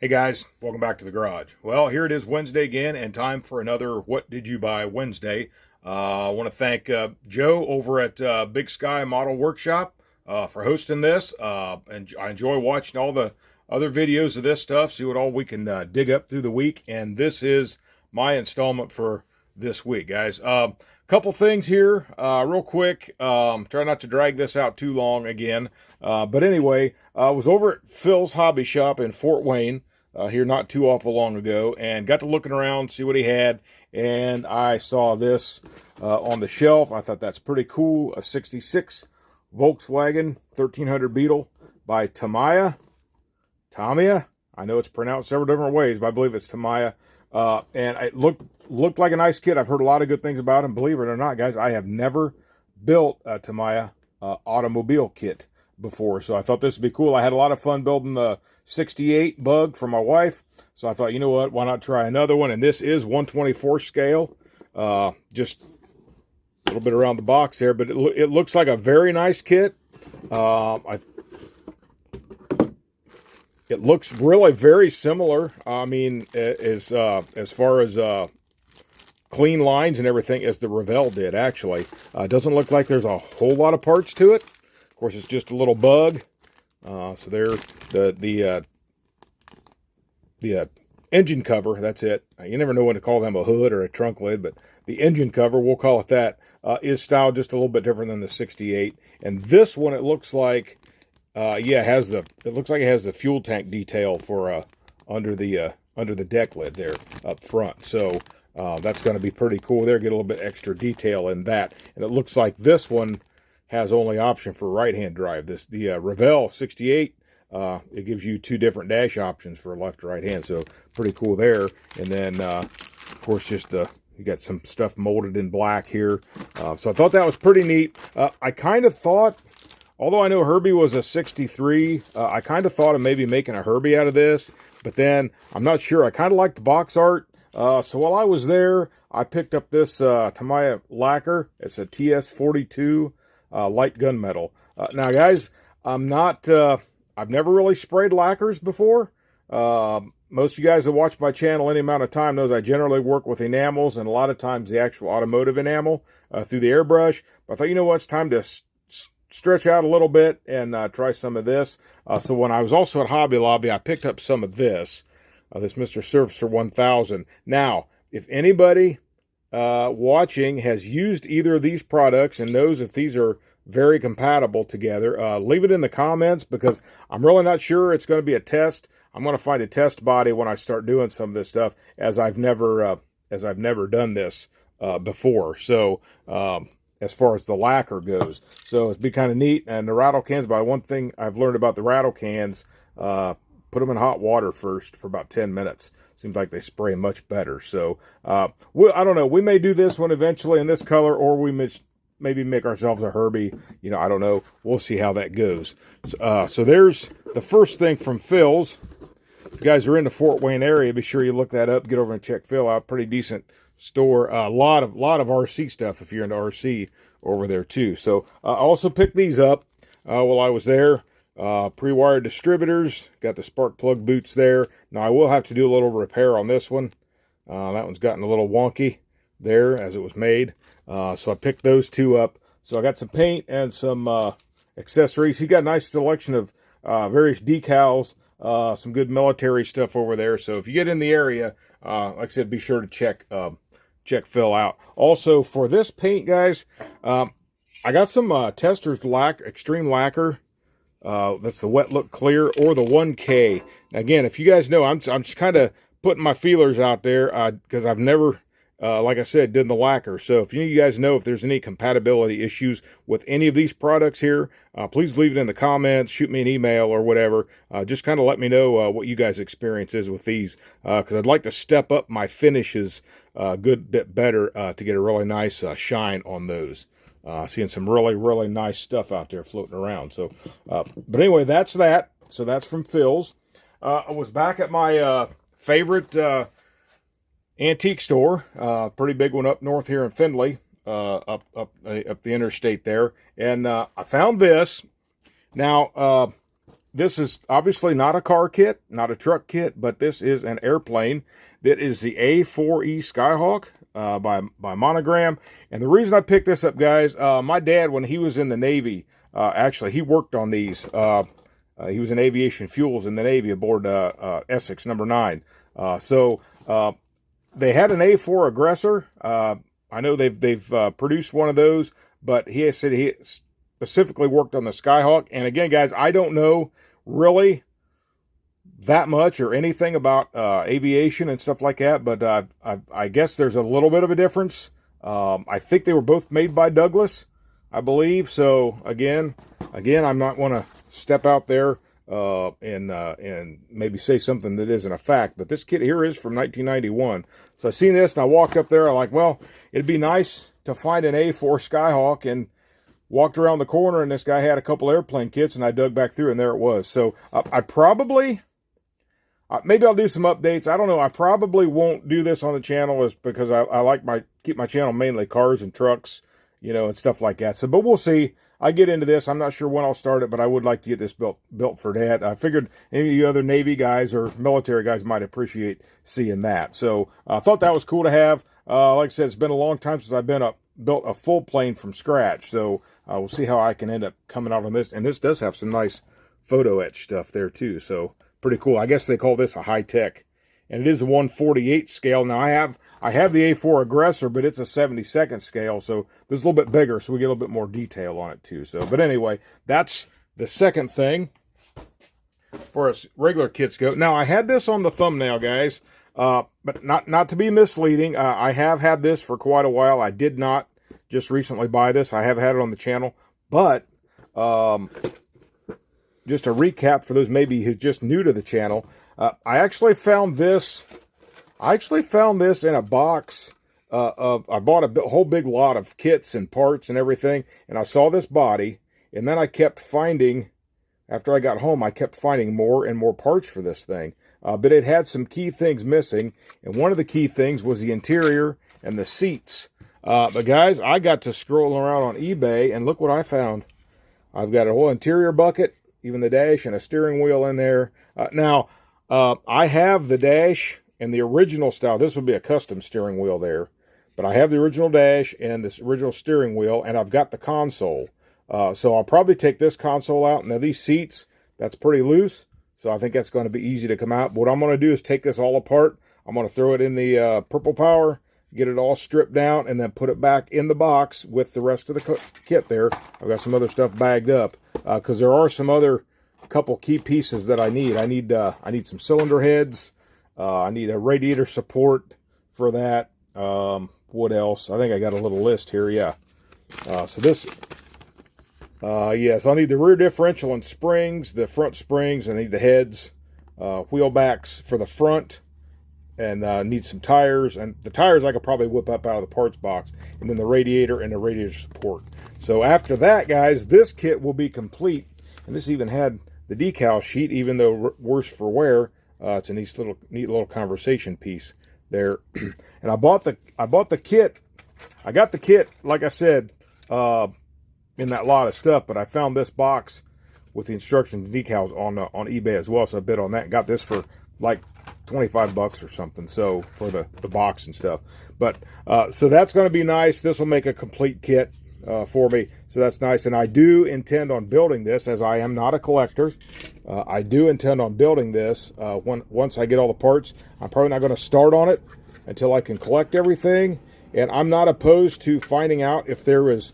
Hey guys, welcome back to the garage. Well, here it is Wednesday again, and time for another What Did You Buy Wednesday. I want to thank Joe over at Big Sky Model Workshop for hosting this. And I enjoy watching all the other videos of this stuff, see what all we can dig up through the week. And this is my installment for this week, guys. Couple things here, real quick. Try not to drag this out too long again. But anyway, I was over at Phil's Hobby Shop in Fort Wayne. Here not too awful long ago, and got to looking around, see what he had, and I saw this on the shelf. I thought that's pretty cool. A 66 Volkswagen 1300 Beetle by Tamiya. I know it's pronounced several different ways, but I believe it's Tamiya. And it looked like a nice kit. I've heard a lot of good things about him. Believe it or not, guys, I have never built a Tamiya automobile kit before, so I thought this would be cool. I had a lot of fun building the 68 Bug for my wife, so I thought, you know what, why not try another one? And this is 1/24 scale, just a little bit around the box there, but it looks like a very nice kit. It looks really very similar. I mean, as far as clean lines and everything as the Revell did, actually. It doesn't look like there's a whole lot of parts to it. Of course, it's just a little Bug. So there, the engine cover, that's it. You never know when to call them, a hood or a trunk lid, but the engine cover, we'll call it that, is styled just a little bit different than the 68. And this one, it looks like, it looks like it has the fuel tank detail for under the deck lid there up front. So that's going to be pretty cool there. Get a little bit extra detail in that. And it looks like this one has only option for right-hand drive. The Revell 68, it gives you two different dash options for left or right hand, so pretty cool there. And then, of course, just you got some stuff molded in black here. So I thought that was pretty neat. I kind of thought, although I know Herbie was a 63, I kind of thought of maybe making a Herbie out of this, but then I'm not sure. I kind of like the box art. So while I was there, I picked up this Tamiya lacquer. It's a TS42 light gunmetal. Now, guys, I've never really sprayed lacquers before. Most of you guys that watch my channel any amount of time knows I generally work with enamels, and a lot of times the actual automotive enamel through the airbrush. But I thought, you know what, it's time to stretch out a little bit and try some of this. So when I was also at Hobby Lobby, I picked up some of this, this Mr. Surfacer 1000. Now, if anybody watching has used either of these products and knows if these are very compatible together, leave it in the comments, because I'm really not sure. It's going to be a test. I'm going to find a test body when I start doing some of this stuff, as I've never done this before. So as far as the lacquer goes, so it'd be kind of neat. And the rattle cans, by one thing I've learned about the rattle cans, put them in hot water first for about 10 minutes. Seems like they spray much better. So I don't know. We may do this one eventually in this color, or we maybe make ourselves a Herbie. You know, I don't know. We'll see how that goes. So there's the first thing from Phil's. If you guys are in the Fort Wayne area, be sure you look that up. Get over and check Phil out. Pretty decent store. A lot of RC stuff if you're into RC over there too. So I also picked these up while I was there. Pre-wired distributors, got the spark plug boots there. Now I will have to do a little repair on this one. That one's gotten a little wonky there as it was made. So I picked those two up. So I got some paint and some accessories. He got a nice selection of various decals, some good military stuff over there. So if you get in the area, like I said, be sure to check Phil out. Also for this paint, guys, I got some Testors Extreme Lacquer. That's the Wet Look Clear, or the 1K. Now, again, if you guys know, I'm just kind of putting my feelers out there because I've never, like I said, done the lacquer. So if you guys know if there's any compatibility issues with any of these products here, please leave it in the comments, shoot me an email or whatever. Just kind of let me know what you guys' experience is with these, because I'd like to step up my finishes a good bit better to get a really nice shine on those. Seeing some really nice stuff out there floating around. So, but anyway, that's that. So that's from Phil's. I was back at my favorite antique store, pretty big one up north here in Findlay, up the interstate there, and I found this. Now, this is obviously not a car kit, not a truck kit, but this is an airplane. That is the A4E Skyhawk by Monogram. And the reason I picked this up, guys, my dad, when he was in the Navy, actually, he worked on these. He was in aviation fuels in the Navy aboard Essex #9. So they had an A4 Aggressor. I know they've produced one of those, but he said he specifically worked on the Skyhawk. And again, guys, I don't know really that much or anything about aviation and stuff like that, but I guess there's a little bit of a difference. I think they were both made by Douglas, I believe. So again, I'm not going to step out there and maybe say something that isn't a fact, but this kit here is from 1991. So I seen this and I walked up there. I'm like, well, it'd be nice to find an A4 Skyhawk, and walked around the corner and this guy had a couple airplane kits, and I dug back through and there it was. So I probably, maybe I'll do some updates. I don't know. I probably won't do this on the channel is because I like keep my channel mainly cars and trucks, you know, and stuff like that. So, but we'll see. I get into this. I'm not sure when I'll start it, but I would like to get this built for Dad. I figured any of you other Navy guys or military guys might appreciate seeing that. So I thought that was cool to have. Like I said, it's been a long time since I've built a full plane from scratch. So we'll see how I can end up coming out on this. And this does have some nice photo etch stuff there too. So pretty cool. I guess they call this a high tech. And it is a 1/48 scale. Now I have the A4 Aggressor, but it's a 72nd scale, so this is a little bit bigger, so we get a little bit more detail on it too. So, but anyway, that's the second thing for us regular kits go. Now I had this on the thumbnail, guys, but not to be misleading. I have had this for quite a while. I did not just recently buy this. I have had it on the channel, but just a recap for those maybe who's just new to the channel. I actually found this. In a box I bought a whole big lot of kits and parts and everything, and I saw this body, and then I kept finding, after I got home, I kept finding more and more parts for this thing. But it had some key things missing, and one of the key things was the interior and the seats. But guys, I got to scroll around on eBay, and look what I found. I've got a whole interior bucket, even the dash, and a steering wheel in there. Now, I have the dash and the original style. This would be a custom steering wheel there. But I have the original dash and this original steering wheel, and I've got the console. So I'll probably take this console out. Now, these seats, that's pretty loose, so I think that's going to be easy to come out. But what I'm going to do is take this all apart. I'm going to throw it in the Purple Power, get it all stripped down, and then put it back in the box with the rest of the kit there. I've got some other stuff bagged up because there are some other couple key pieces that I need. I need some cylinder heads. I need a radiator support for that. What else? I think I got a little list here. Yeah. So this, yes, I'll need the rear differential and springs, the front springs. I need the heads, wheel backs for the front, and need some tires. And the tires I could probably whip up out of the parts box, and then the radiator and the radiator support. So after that, guys, this kit will be complete. And this even had the decal sheet, even though worse for wear. It's a neat little conversation piece there. And I bought the kit. I got the kit, like I said, in that lot of stuff, but I found this box with the instructions and decals on eBay as well, so I bid on that. Got this for like 25 bucks or something, so for the box and stuff. But so that's going to be nice. This will make a complete kit for me, so that's nice. And I do intend on building this, as I am not a collector. I do intend on building this once I get all the parts. I'm probably not going to start on it until I can collect everything. And I'm not opposed to finding out if there is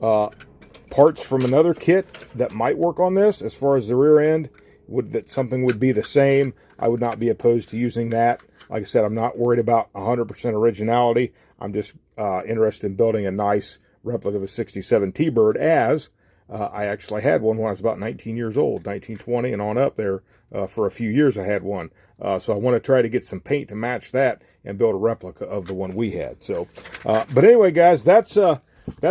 parts from another kit that might work on this. As far as the rear end, that something would be the same, I would not be opposed to using that. Like I said, I'm not worried about 100% originality. I'm just interested in building a nice replica of a 67 T-Bird, as I actually had one when I was about 19 years old, 1920 and on up there. For a few years I had one. So I want to try to get some paint to match that and build a replica of the one we had. So, but anyway, guys, that's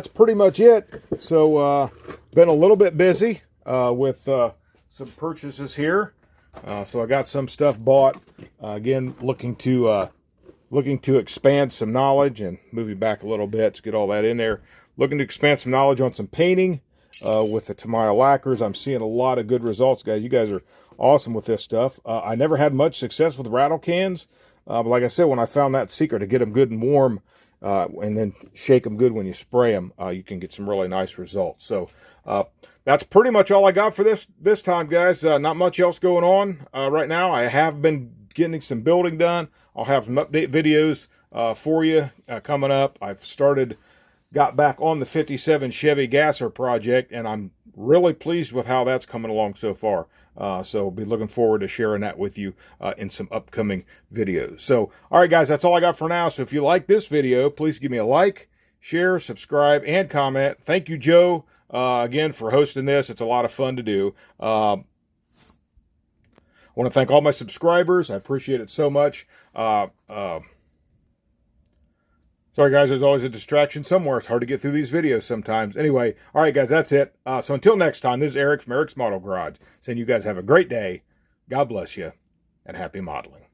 pretty much it. So, been a little bit busy with some purchases here. So I got some stuff bought. Again, looking to expand some knowledge, and moving back a little bit to get all that in there. Looking to expand some knowledge on some painting. with the Tamiya lacquers. I'm seeing a lot of good results, guys. You guys are awesome with this stuff. I never had much success with rattle cans, but like I said, when I found that secret to get them good and warm, and then shake them good when you spray them, you can get some really nice results. So that's pretty much all I got for this time, guys. Not much else going on right now. I have been getting some building done. I'll have some update videos for you coming up. I've got back on the 57 Chevy Gasser project, and I'm really pleased with how that's coming along so far. So I'll be looking forward to sharing that with you in some upcoming videos. So, all right, guys, that's all I got for now. So if you like this video, please give me a like, share, subscribe, and comment. Thank you, Joe, again, for hosting this. It's a lot of fun to do. I want to thank all my subscribers. I appreciate it so much. Sorry, guys, there's always a distraction somewhere. It's hard to get through these videos sometimes. Anyway, all right, guys, that's it. So until next time, this is Eric from Eric's Model Garage, saying you guys have a great day. God bless you, and happy modeling.